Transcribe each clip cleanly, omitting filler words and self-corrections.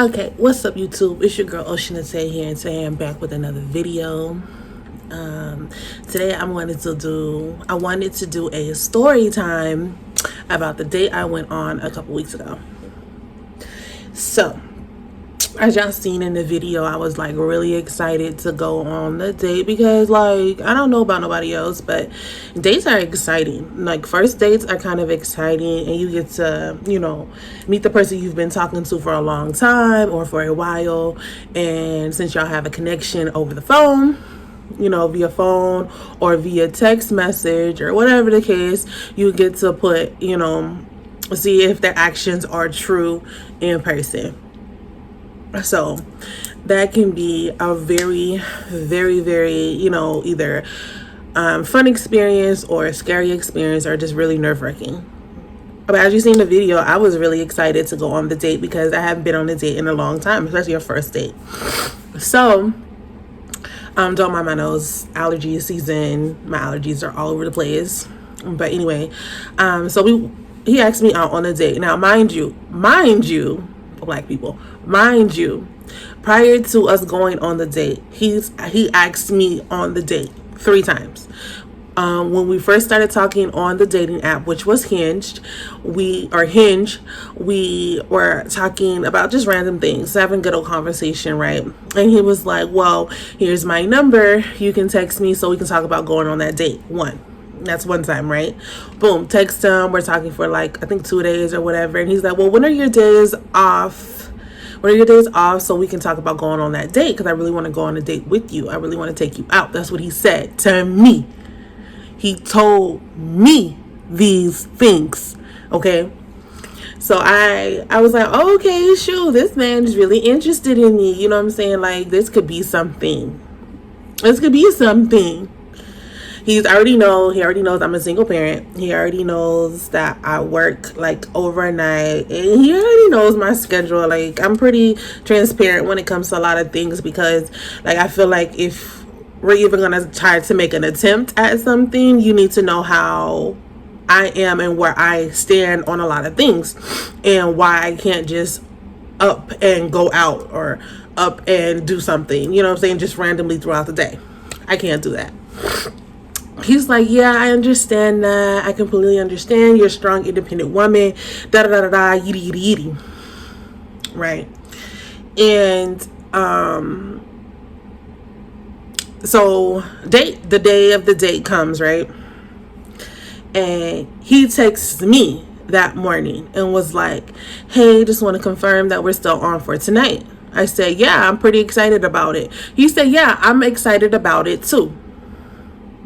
Okay, what's up YouTube? It's your girl oshaNATAE here, and today I'm back with another video. Today I wanted to do a story time about the date I went on a couple weeks ago. So, as y'all seen in the video, I was like really excited to go on the date because, like, I don't know about nobody else, but dates are exciting. Like, first dates are kind of exciting, and you get to, meet the person you've been talking to for a long time or for a while. And since y'all have a connection over the phone, via phone or via text message or whatever the case, you get to put, see if their actions are true in person. So that can be a very, very, very, either fun experience or a scary experience or just really nerve-wracking. But as you see in the video, I was really excited to go on the date because I haven't been on a date in a long time, especially a first date. So don't mind my nose, allergy season. My allergies are all over the place. But anyway, so he asked me out on a date. Now, mind you, Black people, mind you, prior to us going on the date, he asked me on the date 3 times. When we first started talking on the dating app, which was Hinge, we were talking about just random things, having good old conversation, right? And he was like, well, here's my number, you can text me so we can talk about going on that date. That's one time, right? Boom, text him. We're talking for like, I think 2 days or whatever. And he's like, well, when are your days off? When are your days off so we can talk about going on that date? Because I really want to go on a date with you. I really want to take you out. That's what he said to me. He told me these things, okay? So I was like, oh, okay, shoot, this man is really interested in me. You know what I'm saying? Like, this could be something. This could be something. He already knows I'm a single parent. He already knows that I work like overnight, and he already knows my schedule. Like, I'm pretty transparent when it comes to a lot of things because, like, I feel like if we're even gonna try to make an attempt at something, you need to know how I am and where I stand on a lot of things, and why I can't just up and go out or up and do something, you know what I'm saying, just randomly throughout the day. I can't do that. He's like, yeah, I understand that. I completely understand. You're a strong, independent woman. Da da da da da. Yiddy yiddy yiddy. Right. And so the day of the date comes, right? And he texts me that morning and was like, hey, just want to confirm that we're still on for tonight. I said, yeah, I'm pretty excited about it. He said, yeah, I'm excited about it too.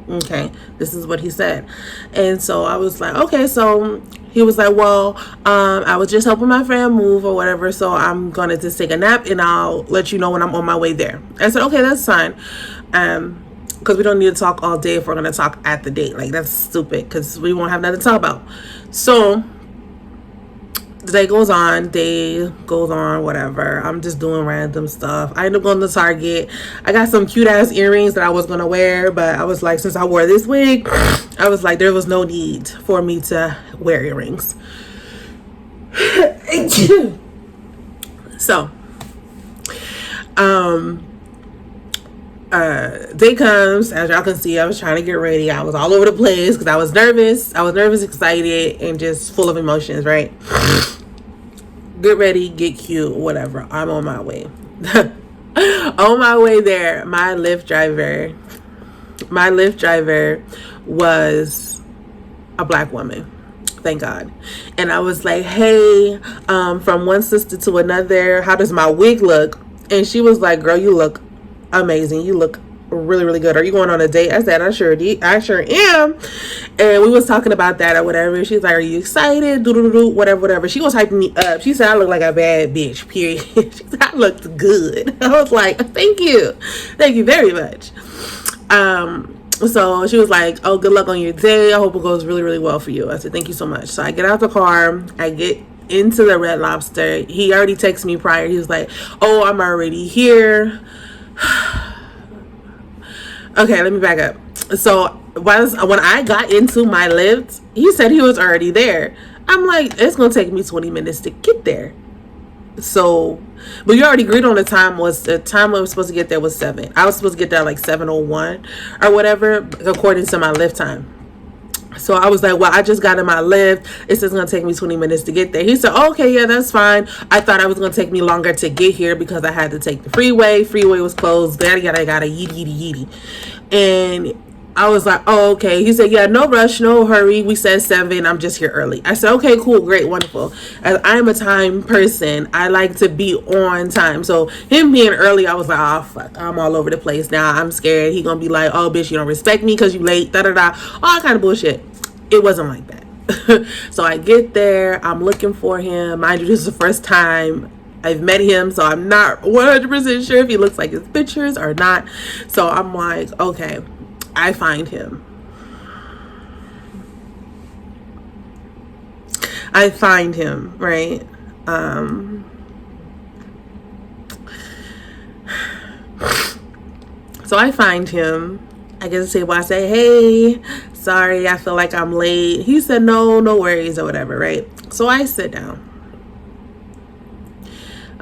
Okay, this is what he said. And so I was like, okay. So he was like, well, I was just helping my friend move or whatever, so I'm gonna just take a nap and I'll let you know when I'm on my way there. I said, okay, that's fine, because we don't need to talk all day if we're gonna talk at the date. Like, that's stupid because we won't have nothing to talk about. So the day goes on, whatever. I'm just doing random stuff. I end up going to Target. I got some cute ass earrings that I was gonna wear, but I was like, since I wore this wig, I was like, there was no need for me to wear earrings. So day comes. As y'all can see, I was trying to get ready. I was all over the place because I was nervous, excited, and just full of emotions, right? Get ready, get cute, whatever. I'm on my way. On my way there, my Lyft driver was a Black woman. Thank God. And I was like, hey, from one sister to another, how does my wig look? And she was like, girl, you look amazing. You look really, really good. Are you going on a date? I said, I sure am. And we was talking about that or whatever. She's like, are you excited? Whatever. She was hyping me up. She said I look like a bad bitch, period. She said I looked good. I was like, thank you very much. So she was like, oh, good luck on your day. I hope it goes really, really well for you. I said, thank you so much. So I get out the car. I get into the Red Lobster. He already texted me prior. He was like, oh, I'm already here. Okay, let me back up. So when I got into my Lyft, he said he was already there. I'm like, it's gonna take me 20 minutes to get there. So, but you already agreed on the time I was supposed to get there was 7. I was supposed to get there like 7:01 or whatever, according to my lift time. So I was like, well, I just got in my lift. It says it's going to take me 20 minutes to get there. He said, oh, okay, yeah, that's fine. I thought it was going to take me longer to get here because I had to take the freeway. Freeway was closed. Yada, yada, yada, yitty, yitty, yitty. And I was like, oh, okay. He said, yeah, no rush, no hurry. We said 7. I'm just here early. I said, okay, cool, great, wonderful. As I'm a time person, I like to be on time. So him being early, I was like, oh, fuck, I'm all over the place now. I'm scared. He gonna be like, oh, bitch, you don't respect me because you late, da-da-da, all kind of bullshit. It wasn't like that. So I get there. I'm looking for him. Mind you, this is the first time I've met him, so I'm not 100% sure if he looks like his pictures or not. So I'm like, okay. I find him. Right? So I find him. I get to the table. I say, hey, sorry, I feel like I'm late. He said, no worries or whatever, right? So I sit down.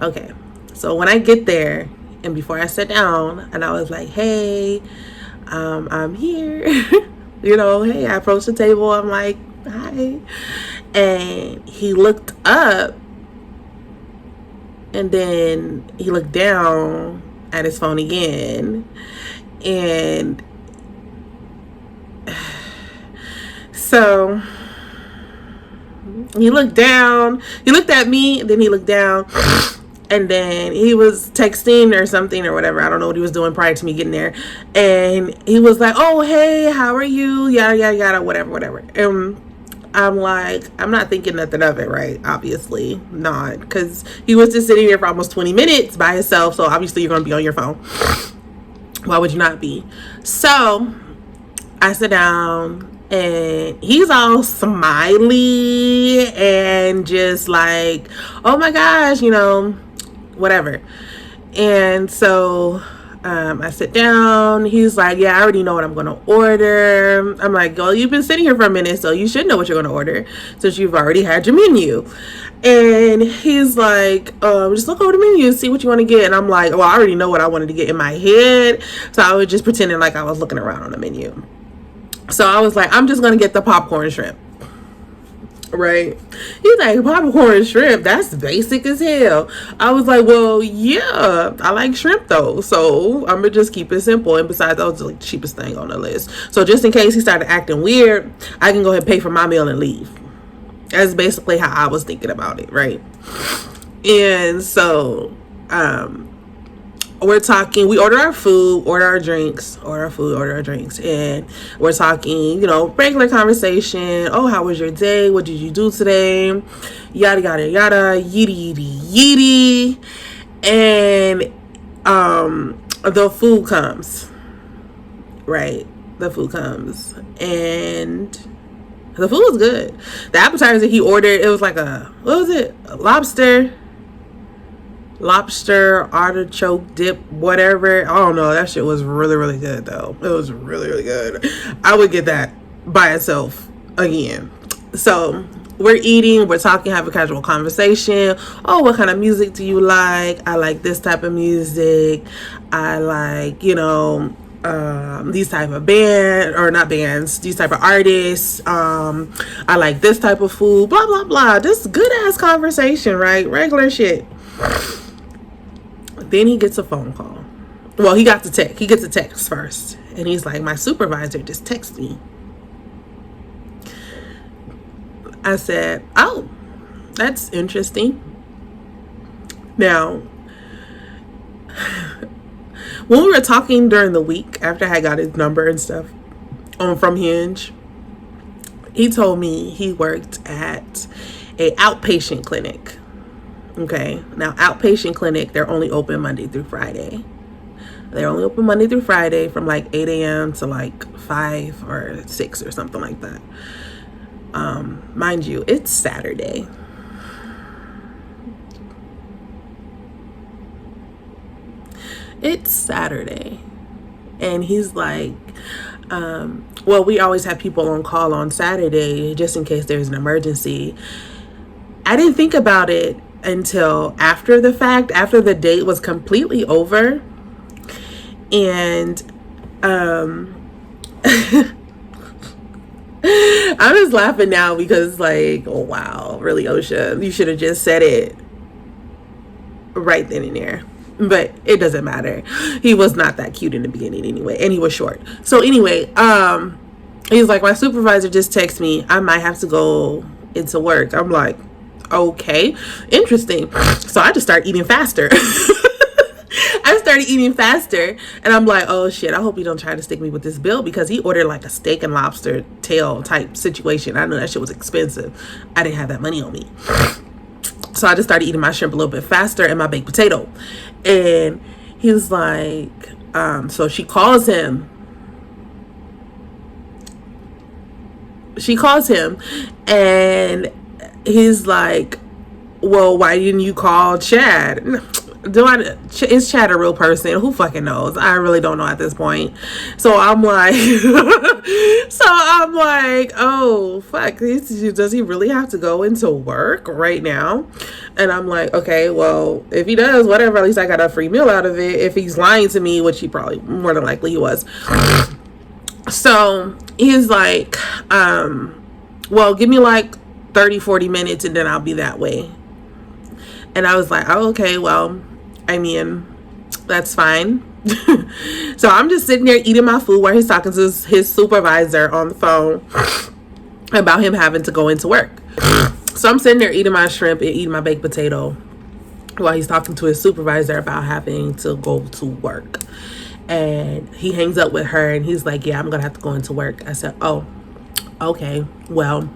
Okay. So when I get there, and before I sit down, and I was like, hey, I'm here. You know, hey, I approached the table. I'm like, hi. And he looked up, and then he looked down at his phone again. And so he looked down, he looked at me, then he looked down, and then he was texting or something or whatever. I don't know what he was doing prior to me getting there. And he was like, oh, hey, how are you? Yada, yada, yada, whatever. And I'm like, I'm not thinking nothing of it, right? Obviously not. Because he was just sitting here for almost 20 minutes by himself. So obviously you're going to be on your phone. Why would you not be? So I sit down. And he's all smiley and just like, oh my gosh, you know, whatever. And so I sit down. He's like, yeah, I already know what I'm going to order. I'm like, well, you've been sitting here for a minute, so you should know what you're going to order since you've already had your menu. And he's like, just look over the menu, see what you want to get. And I'm like, well, I already know what I wanted to get in my head. So I was just pretending like I was looking around on the menu. So I was like, I'm just going to get the popcorn shrimp. Right? He's like, popcorn shrimp? That's basic as hell. I was like, well, yeah, I like shrimp though. So I'm going to just keep it simple. And besides, that was the cheapest thing on the list. So just in case he started acting weird, I can go ahead and pay for my meal and leave. That's basically how I was thinking about it. Right? And so, we're talking, we order our food, order our drinks, and we're talking, you know, regular conversation. Oh, how was your day? What did you do today? Yada, yada, yada, yitty, yitty, yitty. And the food comes, right? The food comes, and the food was good. The appetizer he ordered, it was like what was it? A lobster artichoke dip, whatever. I don't know. That shit was really, really good though. It was really, really good. I would get that by itself again. So we're eating, we're talking, have a casual conversation. Oh, what kind of music do you like? I like this type of music. I like, you know, these type of these type of artists. I like this type of food, blah, blah, blah. Just good ass conversation, right? Regular shit. Then he gets a phone call. Well, he gets a text first. And he's like, my supervisor just texted me. I said, oh, that's interesting. Now, when we were talking during the week, after I got his number and stuff from Hinge, he told me he worked at a outpatient clinic. Okay, now outpatient clinic, they're only open Monday through Friday. They're only open Monday through Friday from like 8 a.m. to like 5 or 6 or something like that. Mind you, it's Saturday. It's Saturday. And he's like, well, we always have people on call on Saturday just in case there's an emergency. I didn't think about it until after the fact, after the date was completely over. And I'm just laughing now because, like, oh wow, really, Osha, you should have just said it right then and there. But it doesn't matter. He was not that cute in the beginning anyway, and he was short. So anyway, he's like, my supervisor just texted me, I might have to go into work. I'm like, okay, interesting. So I just started eating faster. I started eating faster, and I'm like, oh shit, I hope you don't try to stick me with this bill, because he ordered like a steak and lobster tail type situation. I know that shit was expensive. I didn't have that money on me. So I just started eating my shrimp a little bit faster and my baked potato. And he was like, so she calls him. And he's like, well, why didn't you call Chad? Is Chad a real person? Who fucking knows? I really don't know at this point. So I'm like, oh fuck, does he really have to go into work right now? And I'm like, okay, well, if he does, whatever, at least I got a free meal out of it. If he's lying to me, which he probably, more than likely he was. So he's like, well, give me like 30-40 minutes and then I'll be that way. And I was like, oh, okay, well, I mean, that's fine. So I'm just sitting there eating my food while he's talking to his supervisor on the phone about him having to go into work. So I'm sitting there eating my shrimp and eating my baked potato while he's talking to his supervisor about having to go to work. And he hangs up with her and he's like, yeah, I'm gonna have to go into work. I said, oh, okay, well,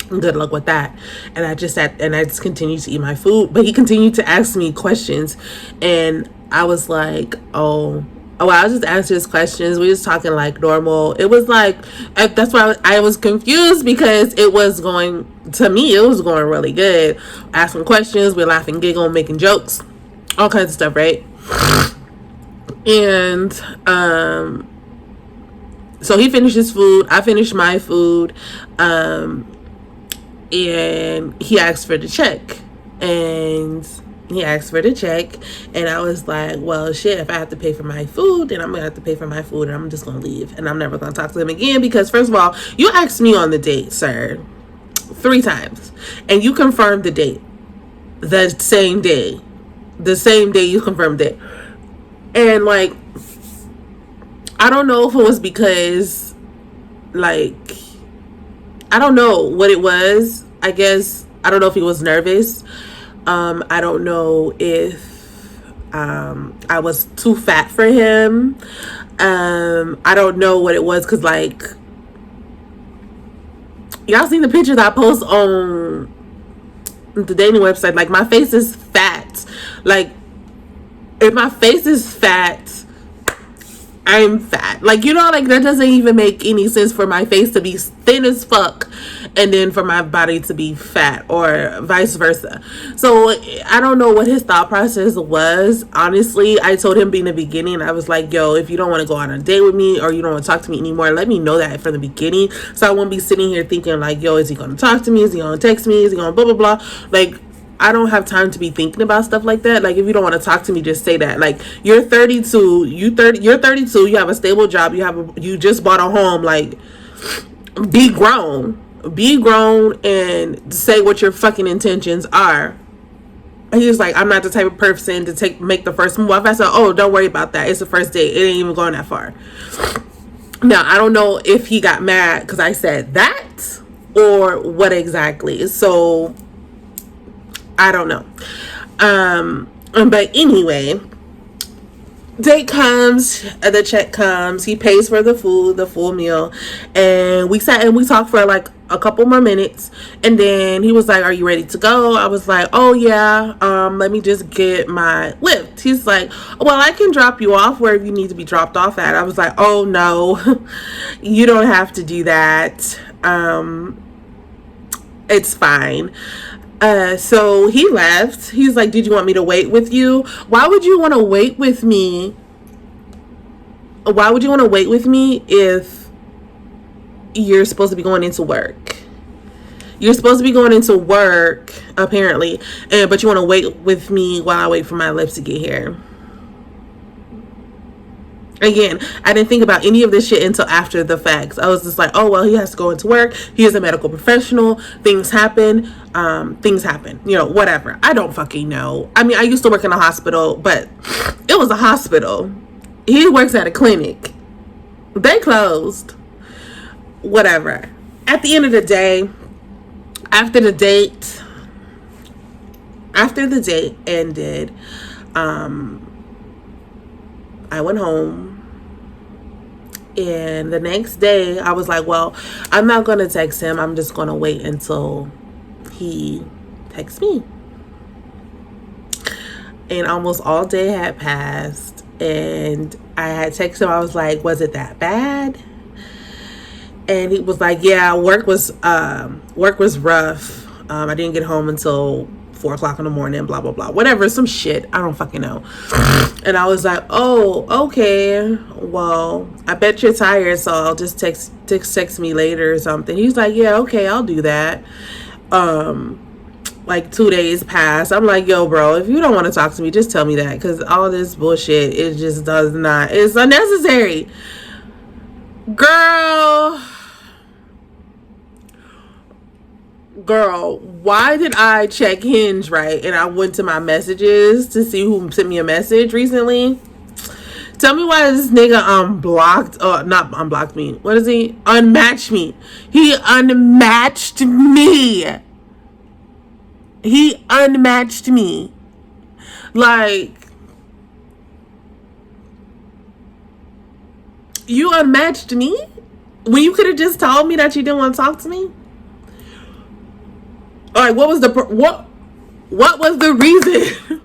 good luck with that. And I just sat and I just continued to eat my food, but he continued to ask me questions, and I was like, oh, I was just asking his questions. We was talking like normal. It was like, that's why I was confused, because it was going, to me, it was going really good. Asking questions, we're laughing, giggling, making jokes, all kinds of stuff, right? And so he finished his food, I finished my food, and he asked for the check. And I was like, well, shit, if I have to pay for my food, then I'm gonna have to pay for my food, and I'm just gonna leave, and I'm never gonna talk to him again. Because first of all, you asked me on the date, sir, 3 times, and you confirmed the date the same day you confirmed it. And like, I don't know if it was because, like, I don't know what it was. I guess, I don't know if he was nervous. I don't know if I was too fat for him. I don't know what it was, because like, y'all seen the pictures I post on the dating website. Like, my face is fat. Like, if my face is fat, I'm fat. Like, you know, like, that doesn't even make any sense for my face to be thin as fuck and then for my body to be fat, or vice versa. So I don't know what his thought process was. Honestly, I told him in the beginning, I was like, yo, if you don't want to go on a date with me, or you don't want to talk to me anymore, let me know that from the beginning, so I won't be sitting here thinking like, yo, is he going to talk to me? Is he going to text me? Is he going to blah, blah, blah? Like, I don't have time to be thinking about stuff like that. Like, if you don't want to talk to me, just say that. Like, you're 32, you're 32, you have a stable job, you just bought a home. Like, be grown and say what your fucking intentions are. And he was like, I'm not the type of person to make the first move. I said, oh, don't worry about that, it's the first date, it ain't even going that far. Now, I don't know if he got mad because I said that, or what exactly. So I don't know. But anyway, date comes, the check comes, he pays for the food, the full meal, and we sat and we talked for like a couple more minutes, and then he was like, are you ready to go? I was like, oh yeah, let me just get my Lyft. He's like, well, I can drop you off wherever you need to be dropped off at. I was like, oh no, you don't have to do that, it's fine. So he left. He's like, did you want me to wait with you? Why would you want to wait with me? Why would you want to wait with me if you're supposed to be going into work? You're supposed to be going into work, apparently, but you want to wait with me while I wait for my lips to get here. Again, I didn't think about any of this shit until after the facts. I was just like, oh, well, he has to go into work. He is a medical professional. Things happen. You know, whatever. I don't fucking know. I mean, I used to work in a hospital, but it was a hospital. He works at a clinic. They closed. Whatever. At the end of the day, after the date ended, I went home. And the next day, I was like, well, I'm not going to text him. I'm just going to wait until he texts me. And almost all day had passed. And I had texted him. I was like, was it that bad? And he was like, yeah, work was rough. I didn't get home until 4 o'clock in the morning, blah, blah, blah, whatever, some shit. I don't fucking know. And I was like, oh, okay. Well, I bet you're tired, so I'll just text me later or something. He's like, yeah, okay, I'll do that. Like 2 days passed. I'm like, yo, bro, if you don't want to talk to me, just tell me that. Because all this bullshit, it just does not, it's unnecessary. Girl, why did I check Hinge, right? And I went to my messages to see who sent me a message recently. Tell me why this nigga not unblocked me. What is he? Unmatched me. He unmatched me. He unmatched me. Like, you unmatched me? When you could have just told me that you didn't want to talk to me? All right, what was the reason?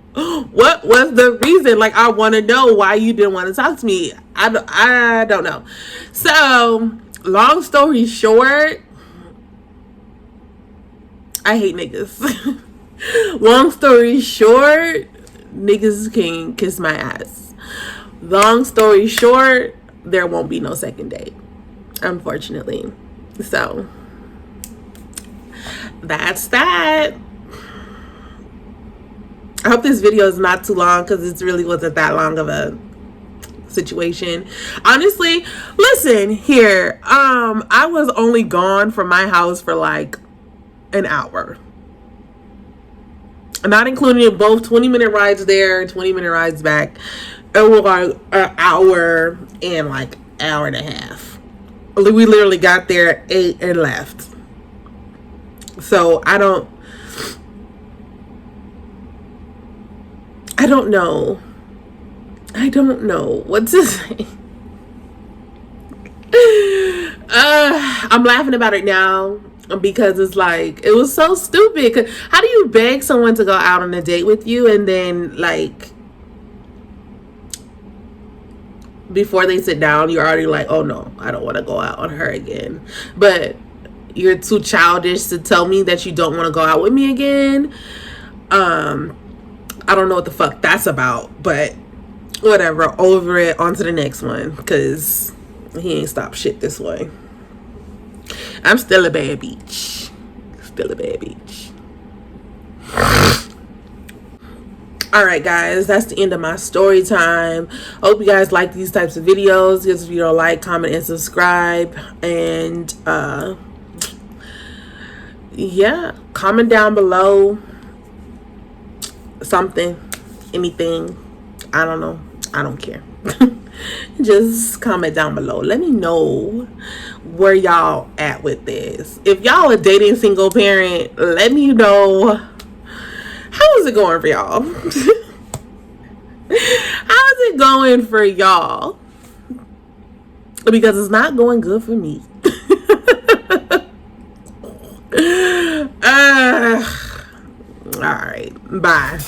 What was the reason? Like, I want to know why you didn't want to talk to me. I don't know. So, long story short, I hate niggas. Long story short, niggas can kiss my ass. Long story short, there won't be no second date, unfortunately. So, that's that. I hope this video is not too long because it really wasn't that long of a situation. Honestly, listen here. I was only gone from my house for like an hour. Not including both 20-minute rides there, 20-minute rides back. It was like an hour and like hour and a half. We literally got there at 8 and left. So I don't know. I don't know what to say. I'm laughing about it now because it's like, it was so stupid. How do you beg someone to go out on a date with you and then, like, before they sit down, you're already like, oh no, I don't want to go out on her again. But you're too childish to tell me that you don't want to go out with me again. I don't know what the fuck that's about, but whatever, over it, on to the next one, because he ain't stopped shit this way. I'm still a bad bitch. Still a bad bitch. Alright guys, that's the end of my story time. Hope you guys like these types of videos. Give this video a like, comment, and subscribe. And yeah, comment down below something, anything. I don't know. I don't care. Just comment down below. Let me know where y'all at with this. If y'all a dating single parent, let me know. How is it going for y'all? How is it going for y'all? Because it's not going good for me. All right. Bye.